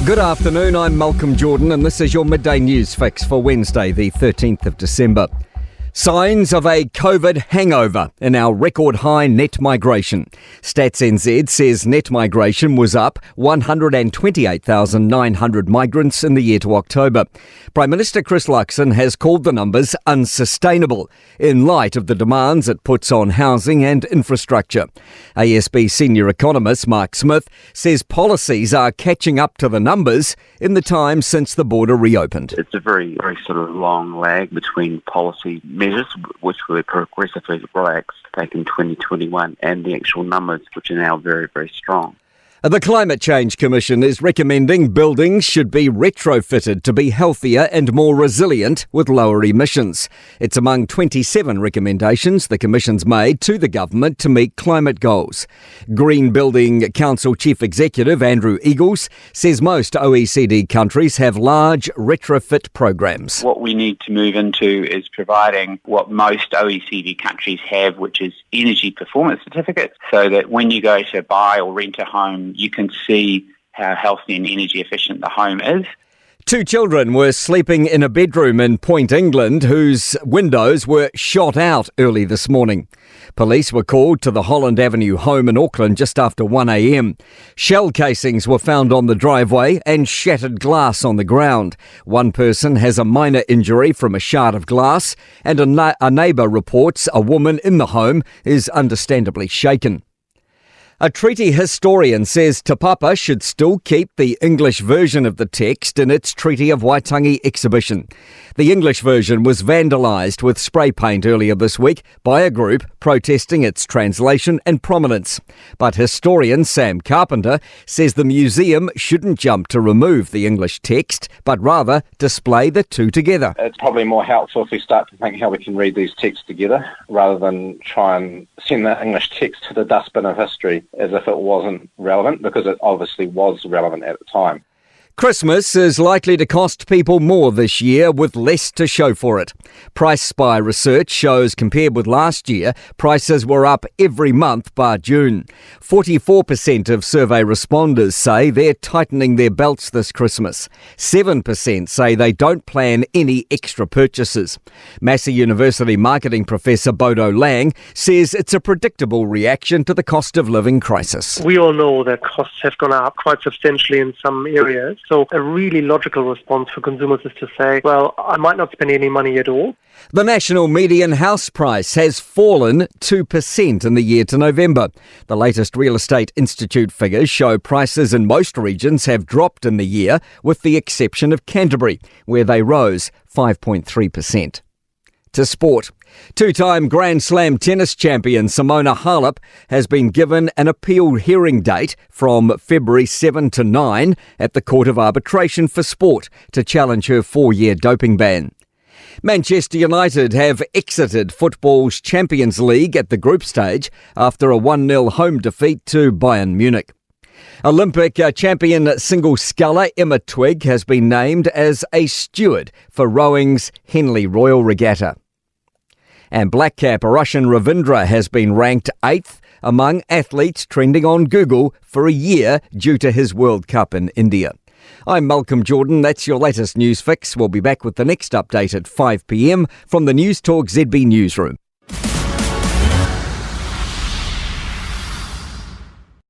Good afternoon, I'm Malcolm Jordan and this is your Midday News Fix for Wednesday, the 13th of December. Signs of a COVID hangover in our record high net migration. Stats NZ says net migration was up 128,900 migrants in the year to October. Prime Minister Chris Luxon has called the numbers unsustainable in light of the demands it puts on housing and infrastructure. ASB senior economist Mark Smith says policies are catching up to the numbers in the time since the border reopened. It's a very sort of long lag between policy measures, which were progressively relaxed back in 2021, and the actual numbers, which are now very, very strong. The Climate Change Commission is recommending buildings should be retrofitted to be healthier and more resilient with lower emissions. It's among 27 recommendations the Commission's made to the government to meet climate goals. Green Building Council Chief Executive Andrew Eagles says most OECD countries have large retrofit programs. What we need to move into is providing what most OECD countries have, which is energy performance certificates, so that when you go to buy or rent a home, you can see how healthy and energy efficient the home is. 2 children were sleeping in a bedroom in Point, England, whose windows were shot out early this morning. Police were called to the Holland Avenue home in Auckland just after 1 a.m. Shell casings were found on the driveway and shattered glass on the ground. One person has a minor injury from a shard of glass, and a neighbour reports a woman in the home is understandably shaken. A treaty historian says Te Papa should still keep the English version of the text in its Treaty of Waitangi exhibition. The English version was vandalised with spray paint earlier this week by a group protesting its translation and prominence. But historian Sam Carpenter says the museum shouldn't jump to remove the English text, but rather display the two together. It's probably more helpful if we start to think how we can read these texts together, rather than try and send the English text to the dustbin of history as if it wasn't relevant, because it obviously was relevant at the time. Christmas is likely to cost people more this year with less to show for it. Price Spy research shows compared with last year, prices were up every month bar June. 44% of survey responders say they're tightening their belts this Christmas. 7% say they don't plan any extra purchases. Massey University marketing professor Bodo Lang says it's a predictable reaction to the cost of living crisis. We all know that costs have gone up quite substantially in some areas. So a really logical response for consumers is to say, well, I might not spend any money at all. The national median house price has fallen 2% in the year to November. The latest Real Estate Institute figures show prices in most regions have dropped in the year, with the exception of Canterbury, where they rose 5.3%. To sport. 2-time Grand Slam tennis champion Simona Halep has been given an appeal hearing date from February 7 to 9 at the Court of Arbitration for Sport to challenge her 4-year doping ban. Manchester United have exited football's Champions League at the group stage after a 1-0 home defeat to Bayern Munich. Olympic champion single sculler Emma Twigg has been named as a steward for rowing's Henley Royal Regatta. And black cap Russian Ravindra has been ranked 8th among athletes trending on Google for a year due to his World Cup in India. I'm Malcolm Jordan. That's your latest news fix. We'll be back with the next update at 5 p.m. from the Newstalk ZB newsroom.